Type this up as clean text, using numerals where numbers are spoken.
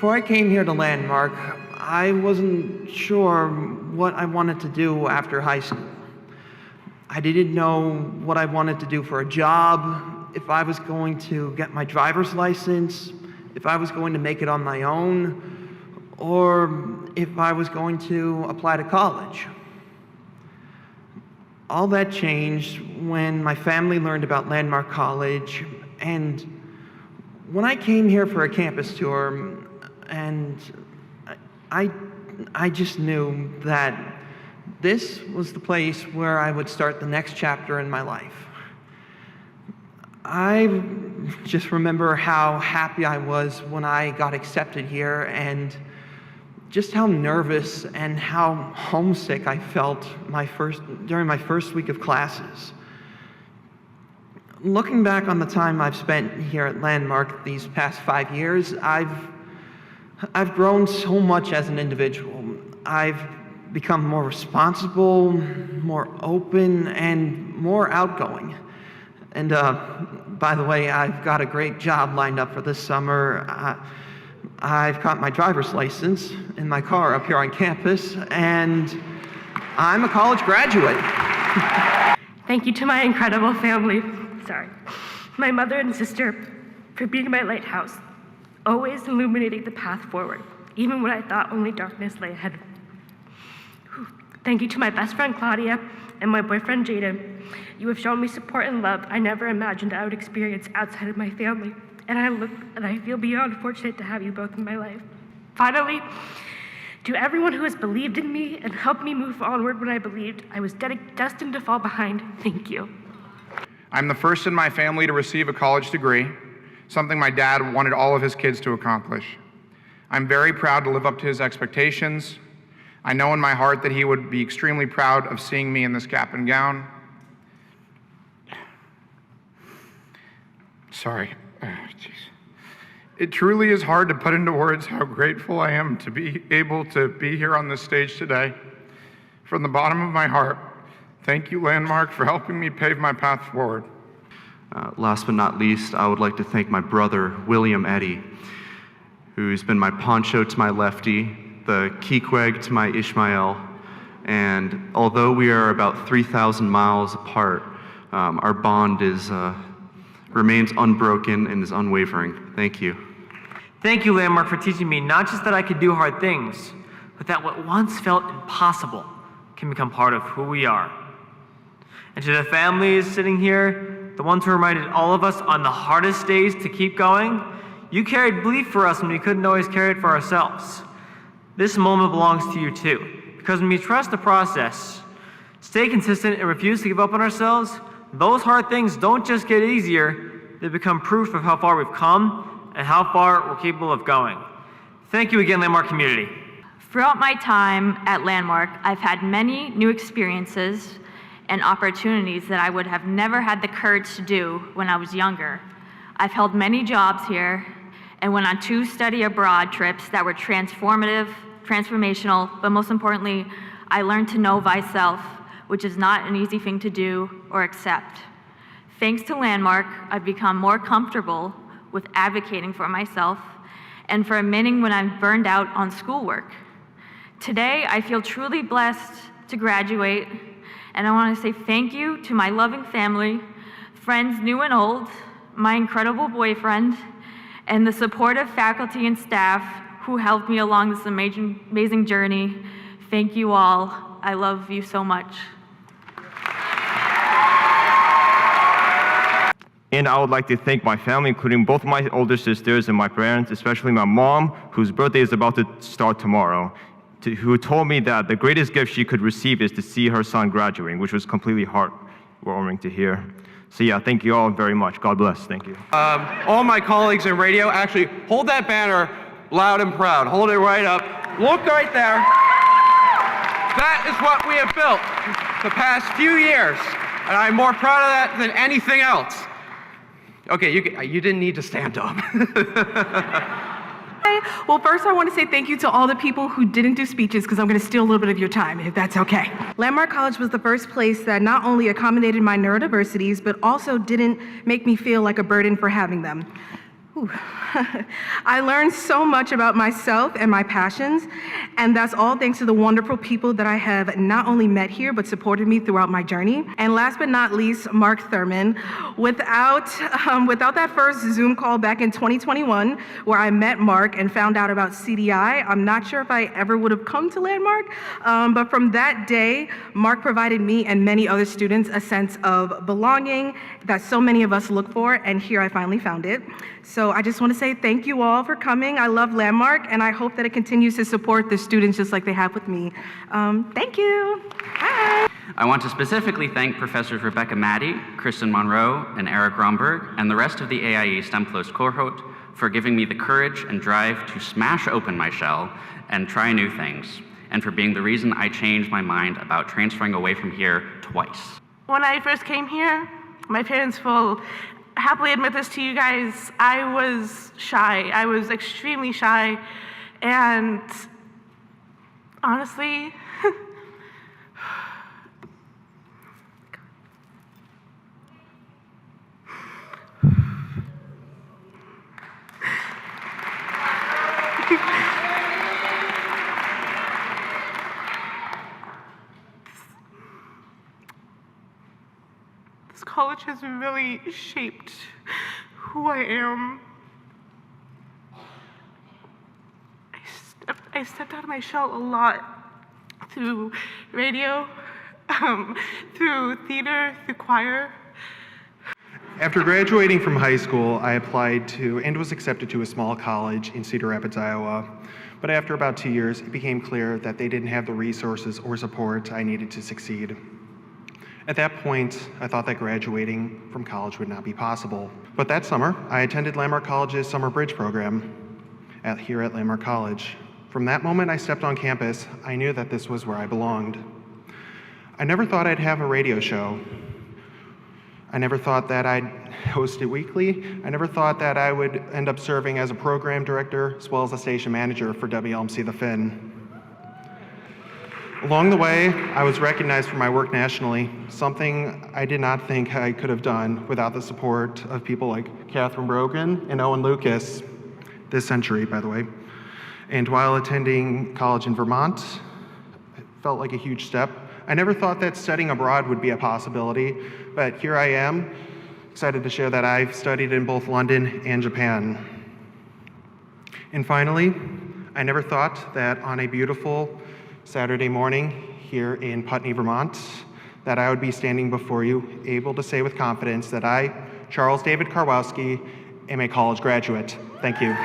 Before I came here to Landmark, I wasn't sure what I wanted to do after high school. I didn't know what I wanted to do for a job, if I was going to get my driver's license, if I was going to make it on my own, or if I was going to apply to college. All that changed when my family learned about Landmark College, and when I came here for a campus tour, and I just knew that this was the place where I would start the next chapter in my life. I just remember how happy I was when I got accepted here, and just how nervous and how homesick I felt during my first week of classes. Looking back on the time I've spent here at Landmark these past 5 years, I've grown so much as an individual. I've become more responsible, more open, and more outgoing. And by the way, I've got a great job lined up for this summer. I've got my driver's license in my car up here on campus, and I'm a college graduate. Thank you to my incredible family, my mother and sister, for being my lighthouse, always illuminating the path forward, even when I thought only darkness lay ahead. Thank you to my best friend Claudia and my boyfriend Jaden. You have shown me support and love I never imagined I would experience outside of my family, and I feel beyond fortunate to have you both in my life. Finally, to everyone who has believed in me and helped me move onward when I believed I was destined to fall behind, thank you. I'm the first in my family to receive a college degree, something my dad wanted all of his kids to accomplish. I'm very proud to live up to his expectations. I know in my heart that he would be extremely proud of seeing me in this cap and gown. Sorry. Jeez. It truly is hard to put into words how grateful I am to be able to be here on this stage today. From the bottom of my heart, thank you, Landmark, for helping me pave my path forward. Last but not least, I would like to thank my brother, William Eddy, who's been my poncho to my lefty, the Keequeg to my Ishmael, and although we are about 3,000 miles apart, our bond remains unbroken and is unwavering. Thank you. Thank you, Landmark, for teaching me not just that I could do hard things, but that what once felt impossible can become part of who we are. And to the families sitting here, the ones who reminded all of us on the hardest days to keep going, you carried belief for us when we couldn't always carry it for ourselves. This moment belongs to you too, because when we trust the process, stay consistent, and refuse to give up on ourselves, those hard things don't just get easier, they become proof of how far we've come and how far we're capable of going. Thank you again, Landmark community. Throughout my time at Landmark, I've had many new experiences and opportunities that I would have never had the courage to do when I was younger. I've held many jobs here and went on 2 study abroad trips that were transformational, but most importantly, I learned to know myself, which is not an easy thing to do or accept. Thanks to Landmark, I've become more comfortable with advocating for myself and for admitting when I'm burned out on schoolwork. Today, I feel truly blessed to graduate, and I want to say thank you to my loving family, friends new and old, my incredible boyfriend, and the supportive faculty and staff who helped me along this amazing journey. Thank you all. I love you so much. And I would like to thank my family, including both my older sisters and my parents, especially my mom, whose birthday is about to start tomorrow, who told me that the greatest gift she could receive is to see her son graduating, which was completely heartwarming to hear. So yeah, thank you all very much. God bless. Thank you. All my colleagues in radio, actually hold that banner loud and proud. Hold it right up. Look right there. That is what we have built the past few years, and I'm more proud of that than anything else. Okay, you didn't need to stand up. Well, first I want to say thank you to all the people who didn't do speeches, because I'm going to steal a little bit of your time, if that's okay. Landmark College was the first place that not only accommodated my neurodiversities, but also didn't make me feel like a burden for having them. Ooh. I learned so much about myself and my passions, and that's all thanks to the wonderful people that I have not only met here, but supported me throughout my journey. And last but not least, Mark Thurman. Without that first Zoom call back in 2021, where I met Mark and found out about CDI, I'm not sure if I ever would have come to Landmark, but from that day, Mark provided me and many other students a sense of belonging that so many of us look for, and here I finally found it. So I just want to say thank you all for coming. I love Landmark, and I hope that it continues to support the students just like they have with me. Thank you. Bye. I want to specifically thank Professors Rebecca Maddie, Kristen Monroe, and Eric Romberg, and the rest of the AIE STEM Plus cohort for giving me the courage and drive to smash open my shell and try new things, and for being the reason I changed my mind about transferring away from here twice. When I first came here, my parents will happily admit this to you guys, I was shy. I was extremely shy, and honestly, this college has really shaped who I am. I stepped out of my shell a lot through radio, through theater, through choir. After graduating from high school, I applied to and was accepted to a small college in Cedar Rapids, Iowa. But after about 2 years, it became clear that they didn't have the resources or support I needed to succeed. At that point, I thought that graduating from college would not be possible. But that summer, I attended Landmark College's Summer Bridge program here at Landmark College. From that moment I stepped on campus, I knew that this was where I belonged. I never thought I'd have a radio show. I never thought that I'd host it weekly. I never thought that I would end up serving as a program director as well as a station manager for WLMC The Fin. Along the way, I was recognized for my work nationally, something I did not think I could have done without the support of people like Catherine Brogan and Owen Lucas, this century, by the way. And while attending college in Vermont, it felt like a huge step. I never thought that studying abroad would be a possibility, but here I am, excited to share that I've studied in both London and Japan. And finally, I never thought that on a beautiful Saturday morning here in Putney, Vermont, that I would be standing before you, able to say with confidence that I, Charles David Karwowski, am a college graduate. Thank you.